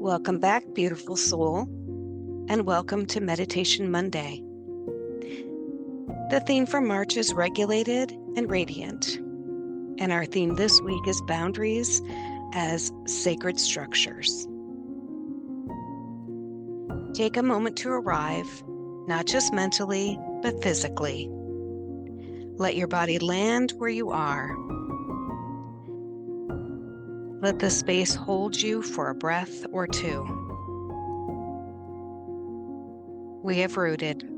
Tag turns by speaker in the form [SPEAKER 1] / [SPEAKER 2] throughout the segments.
[SPEAKER 1] Welcome back, beautiful soul, and welcome to Meditation Monday. The theme for March is regulated and radiant, and our theme this week is boundaries as sacred structures. Take a moment to arrive, not just mentally, but physically. Let your body land where you are. Let the space hold you for a breath or two. We have rooted.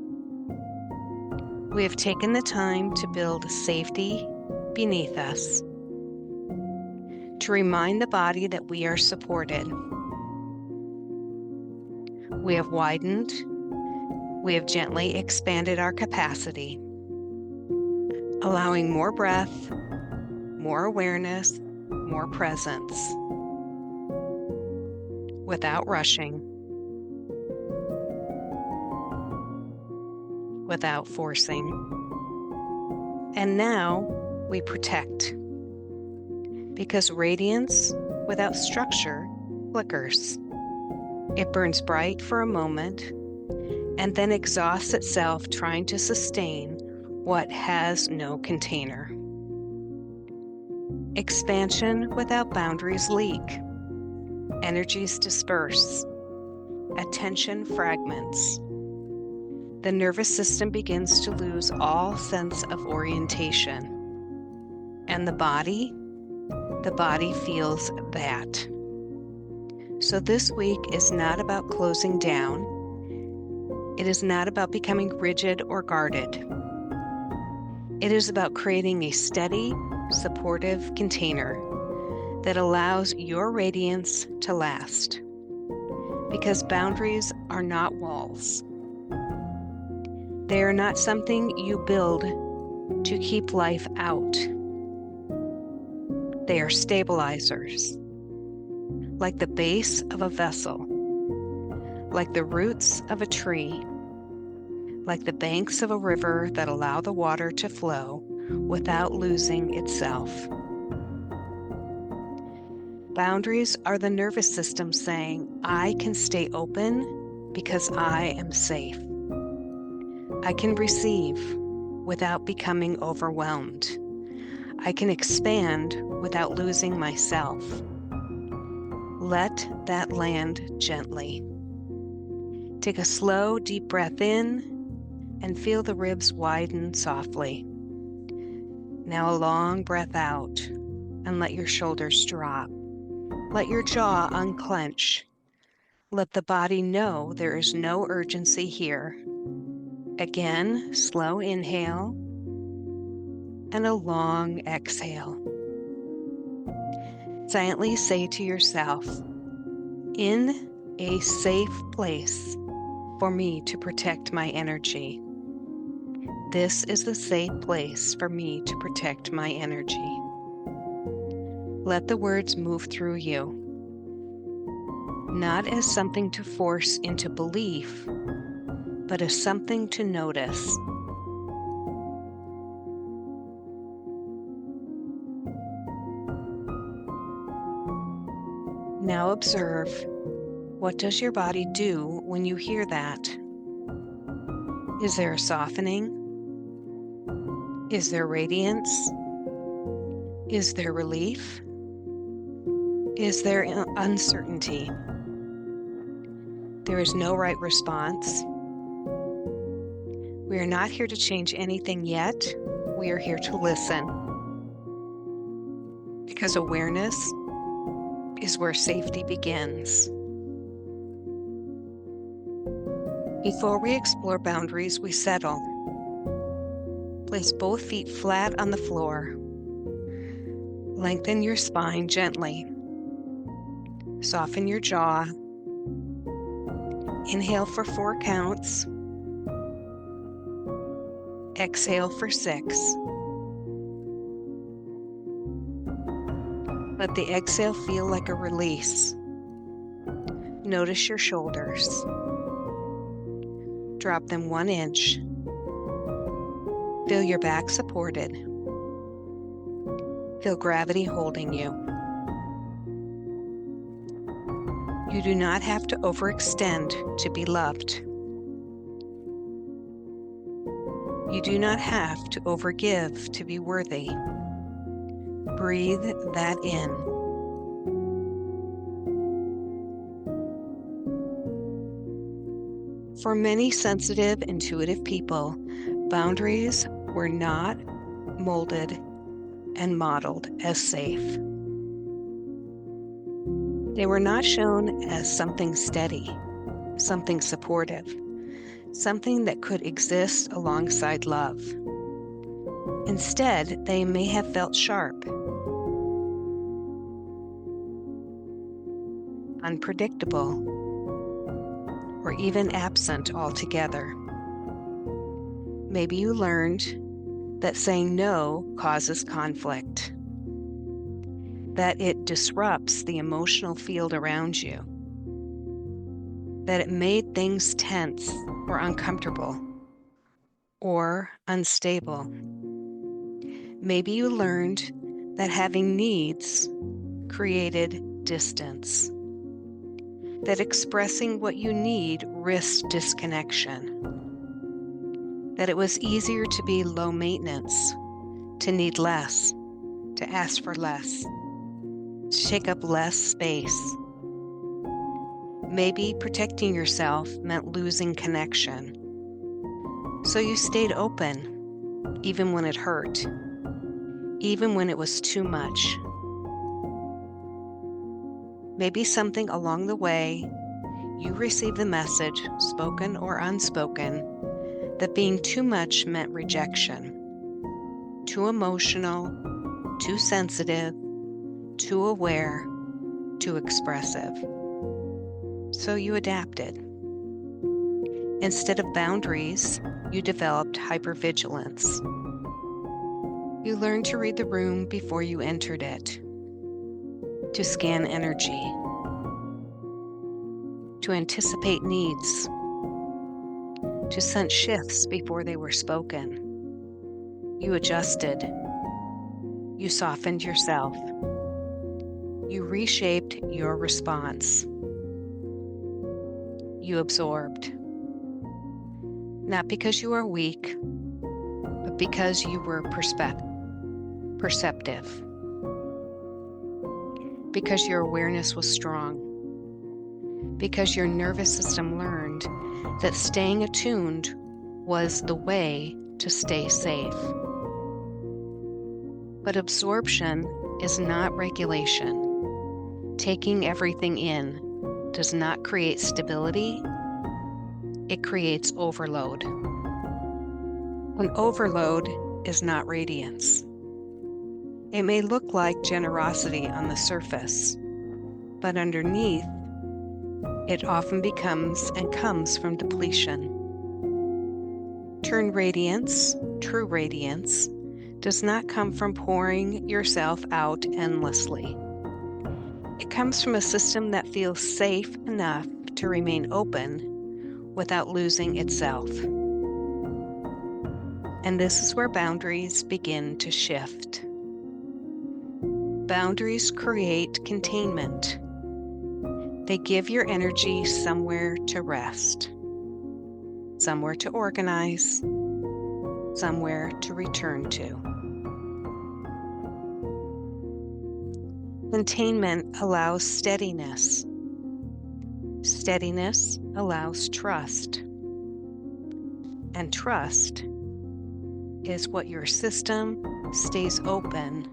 [SPEAKER 1] We have taken the time to build safety beneath us, to remind the body that we are supported. We have widened. We have gently expanded our capacity, allowing more breath, more awareness, more presence, without rushing, without forcing. And now we protect, because radiance without structure flickers. It burns bright for a moment and then exhausts itself trying to sustain what has no container. Expansion without boundaries leak. Energies disperse. Attention fragments. The nervous system begins to lose all sense of orientation. And the body feels that. So this week is not about closing down. It is not about becoming rigid or guarded. It is about creating a steady, supportive container that allows your radiance to last. Because boundaries are not walls. They are not something you build to keep life out. They are stabilizers, like the base of a vessel, like the roots of a tree, like the banks of a river that allow the water to flow without losing itself. Boundaries are the nervous system saying, I can stay open because I am safe. I can receive without becoming overwhelmed. I can expand without losing myself. Let that land gently. Take a slow, deep breath in and feel the ribs widen softly. Now a long breath out and let your shoulders drop. Let your jaw unclench. Let the body know there is no urgency here. Again, slow inhale and a long exhale. Silently say to yourself, in a safe place for me to protect my energy. This is the safe place for me to protect my energy. Let the words move through you, not as something to force into belief, but as something to notice. Now observe, what does your body do when you hear that? Is there a softening? Is there radiance? Is there relief? Is there uncertainty? There is no right response. We are not here to change anything yet. We are here to listen. Because awareness is where safety begins. Before we explore boundaries, we settle. Place both feet flat on the floor. Lengthen your spine gently. Soften your jaw. Inhale for 4 counts. Exhale for 6. Let the exhale feel like a release. Notice your shoulders. Drop them 1 inch. Feel your back supported. Feel gravity holding you. You do not have to overextend to be loved. You do not have to overgive to be worthy. Breathe that in. For many sensitive, intuitive people, boundaries were not molded and modeled as safe. They were not shown as something steady, something supportive, something that could exist alongside love. Instead, they may have felt sharp, unpredictable, or even absent altogether. Maybe you learned that saying no causes conflict, that it disrupts the emotional field around you, that it made things tense or uncomfortable or unstable. Maybe you learned that having needs created distance, that expressing what you need risked disconnection, that it was easier to be low maintenance, to need less, to ask for less, to take up less space. Maybe protecting yourself meant losing connection. So you stayed open, even when it hurt, even when it was too much. Maybe something along the way, you received the message, spoken or unspoken, that being too much meant rejection. Too emotional, too sensitive, too aware, too expressive. So you adapted. Instead of boundaries, you developed hypervigilance. You learned to read the room before you entered it, to scan energy, to anticipate needs, to sense shifts before they were spoken. You adjusted. You softened yourself. You reshaped your response. You absorbed. Not because you are weak, but because you were perceptive. Because your awareness was strong. Because your nervous system learned that staying attuned was the way to stay safe. But absorption is not regulation. Taking everything in does not create stability. It creates overload. An overload is not radiance. It may look like generosity on the surface, but underneath, it often becomes and comes from depletion. True radiance, does not come from pouring yourself out endlessly. It comes from a system that feels safe enough to remain open without losing itself. And this is where boundaries begin to shift. Boundaries create containment. They give your energy somewhere to rest, somewhere to organize, somewhere to return to. Containment allows steadiness. Steadiness allows trust. And trust is what your system stays open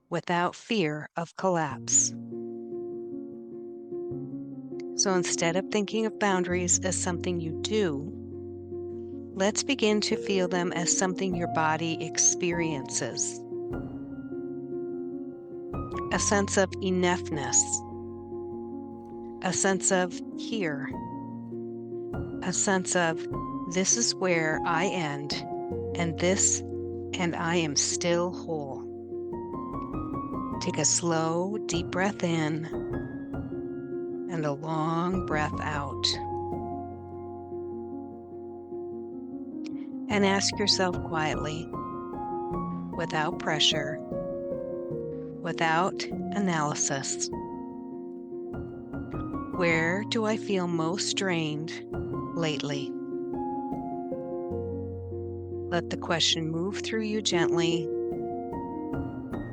[SPEAKER 1] without fear of collapse. So instead of thinking of boundaries as something you do, let's begin to feel them as something your body experiences. A sense of enoughness, a sense of here, a sense of this is where I end and I am still whole. Take a slow, deep breath in and a long breath out. And ask yourself quietly, without pressure, without analysis, Where do I feel most drained lately? Let the question move through you gently,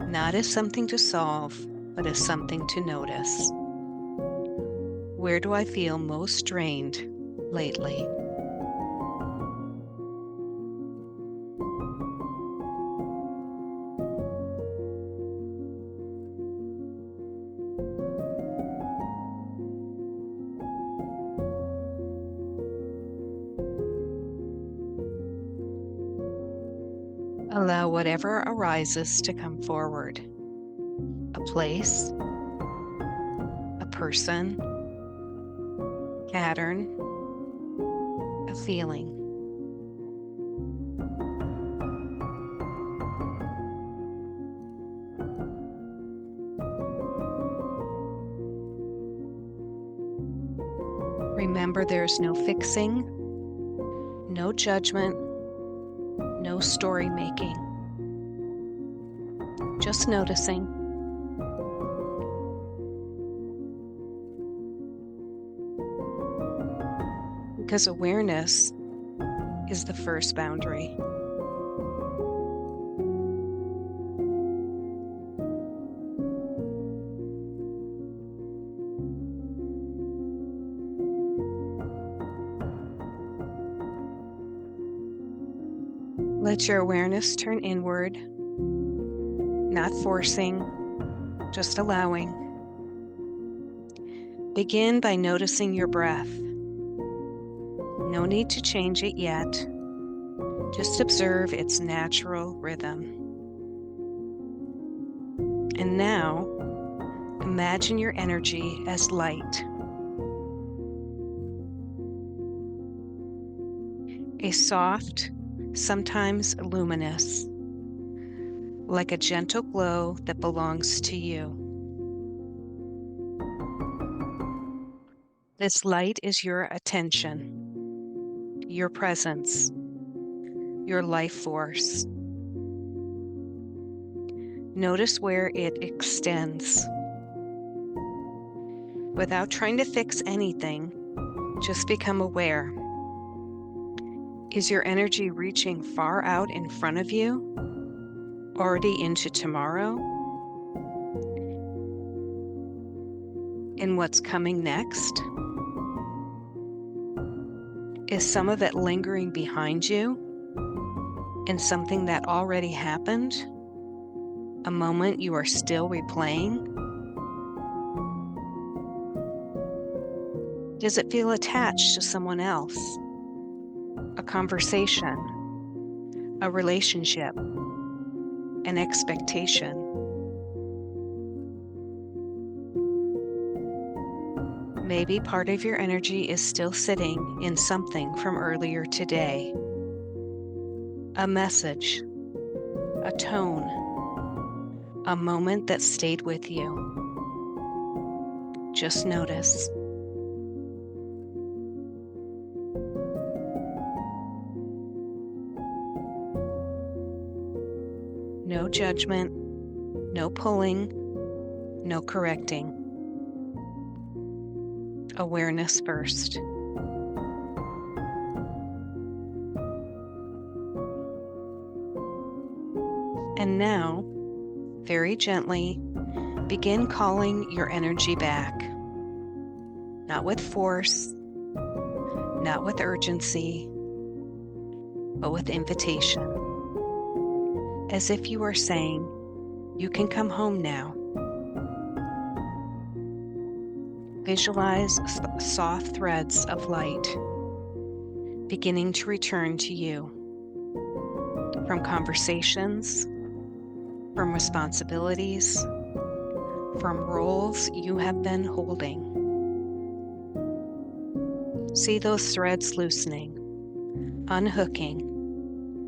[SPEAKER 1] not as something to solve, but as something to notice. Where do I feel most drained lately? Allow whatever arises to come forward. A place, a person, pattern, a feeling. Remember, there's no fixing, no judgment, no story making. Just noticing. Because awareness is the first boundary. Let your awareness turn inward, not forcing, just allowing. Begin by noticing your breath. No need to change it yet. Just observe its natural rhythm. And now, imagine your energy as light. A soft, sometimes luminous, like a gentle glow that belongs to you. This light is your attention, your presence, your life force. Notice where it extends. Without trying to fix anything, just become aware. Is your energy reaching far out in front of you? Already into tomorrow? In what's coming next? Is some of it lingering behind you in something that already happened? A moment you are still replaying? Does it feel attached to someone else? A conversation, a relationship, an expectation? Maybe part of your energy is still sitting in something from earlier today. A message, a tone, a moment that stayed with you. Just notice. No judgment, no pulling, no correcting. Awareness first. And now, very gently, begin calling your energy back. Not with force, not with urgency, but with invitation. As if you are saying, you can come home now. Visualize soft threads of light beginning to return to you from conversations, from responsibilities, from roles you have been holding. See those threads loosening, unhooking,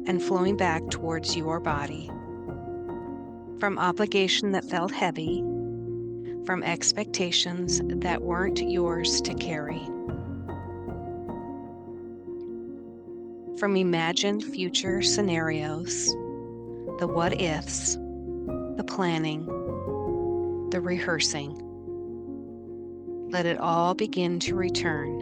[SPEAKER 1] and flowing back towards your body. From obligation that felt heavy, from expectations that weren't yours to carry. From imagined future scenarios, the what-ifs, the planning, the rehearsing. Let it all begin to return.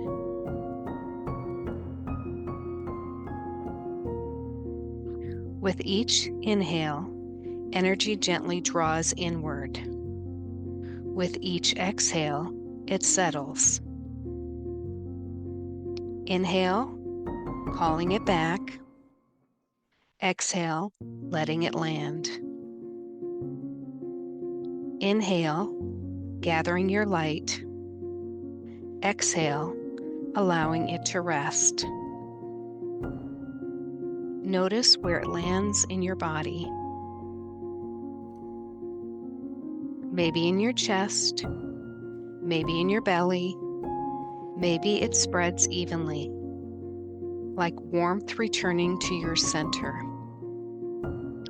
[SPEAKER 1] With each inhale, energy gently draws inward. With each exhale, it settles. Inhale, calling it back. Exhale, letting it land. Inhale, gathering your light. Exhale, allowing it to rest. Notice where it lands in your body. Maybe in your chest, maybe in your belly, maybe it spreads evenly, like warmth returning to your center.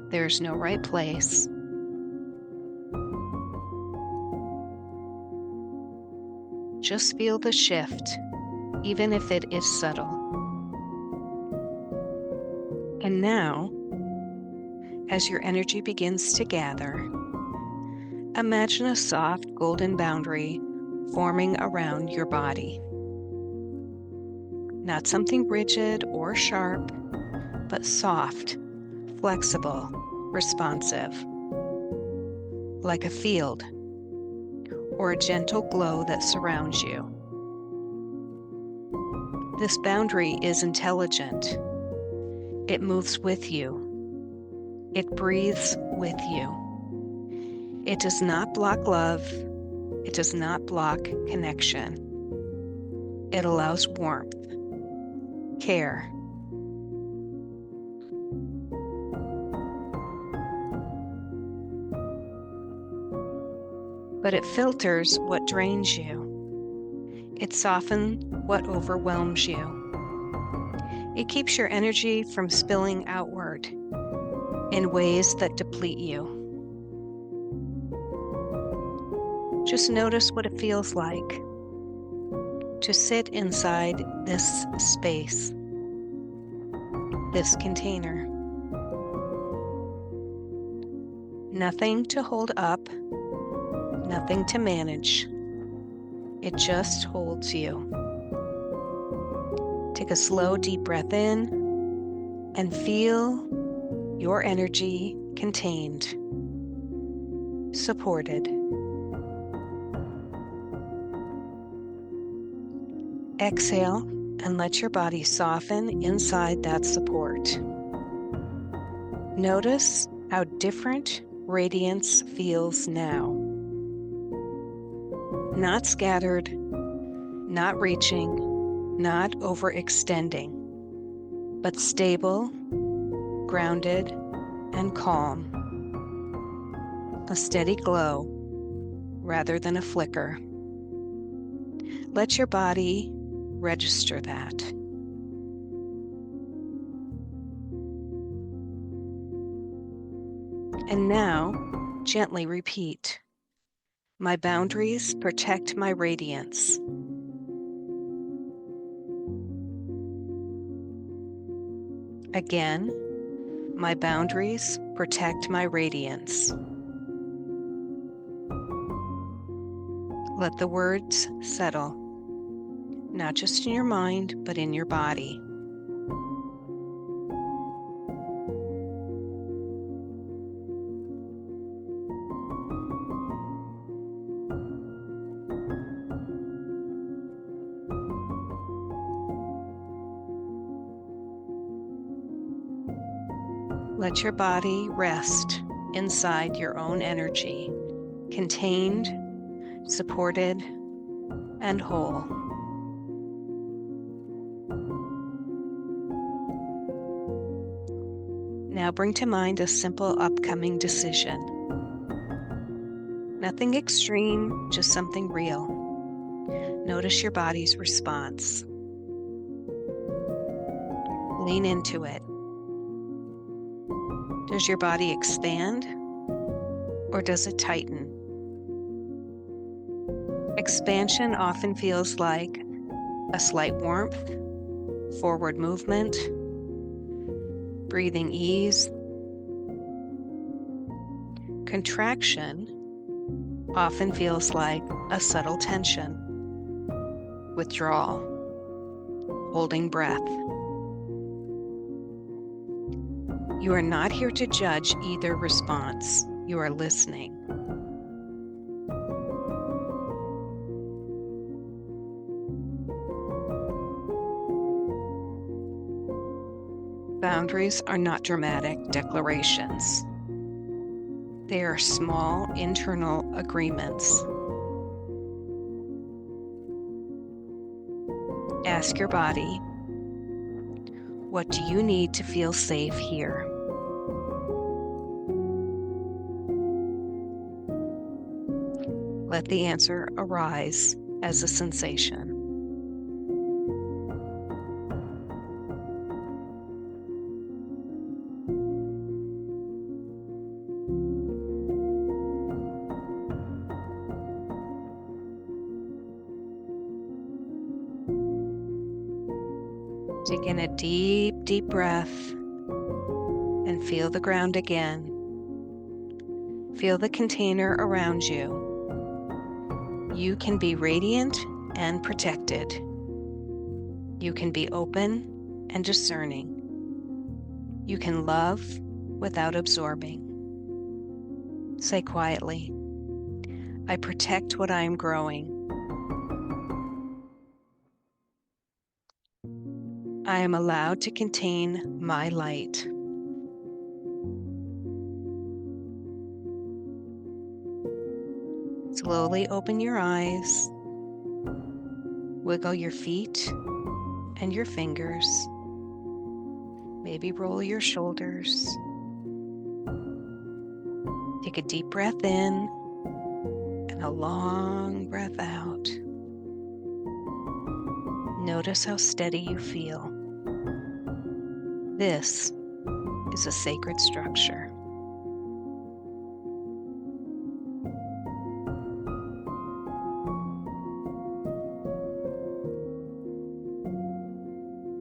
[SPEAKER 1] There's no right place. Just feel the shift, even if it is subtle. And now, as your energy begins to gather, imagine a soft golden boundary forming around your body. Not something rigid or sharp, but soft, flexible, responsive, like a field or a gentle glow that surrounds you. This boundary is intelligent. It moves with you. It breathes with you. It does not block love. It does not block connection. It allows warmth, care. But it filters what drains you. It softens what overwhelms you. It keeps your energy from spilling outward in ways that deplete you. Just notice what it feels like to sit inside this space, this container. Nothing to hold up, nothing to manage. It just holds you. Take a slow, deep breath in and feel your energy contained, supported. Exhale and let your body soften inside that support. Notice how different radiance feels now. Not scattered, not reaching, not overextending, but stable, grounded, and calm. A steady glow rather than a flicker. Let your body register that. And now, gently repeat. My boundaries protect my radiance. Again, my boundaries protect my radiance. Let the words settle, not just in your mind, but in your body. Let your body rest inside your own energy, contained, supported, and whole. Now bring to mind a simple upcoming decision. Nothing extreme, just something real. Notice your body's response. Lean into it. Does your body expand or does it tighten? Expansion often feels like a slight warmth, forward movement, breathing ease. Contraction often feels like a subtle tension, withdrawal, holding breath. You are not here to judge either response. You are listening. Boundaries are not dramatic declarations. They are small internal agreements. Ask your body, what do you need to feel safe here? Let the answer arise as a sensation. Take in a deep, deep breath and feel the ground again. Feel the container around you. You can be radiant and protected. You can be open and discerning. You can love without absorbing. Say quietly, I protect what I am growing. I am allowed to contain my light. Slowly open your eyes. Wiggle your feet and your fingers. Maybe roll your shoulders. Take a deep breath in and a long breath out. Notice how steady you feel. This is a sacred structure.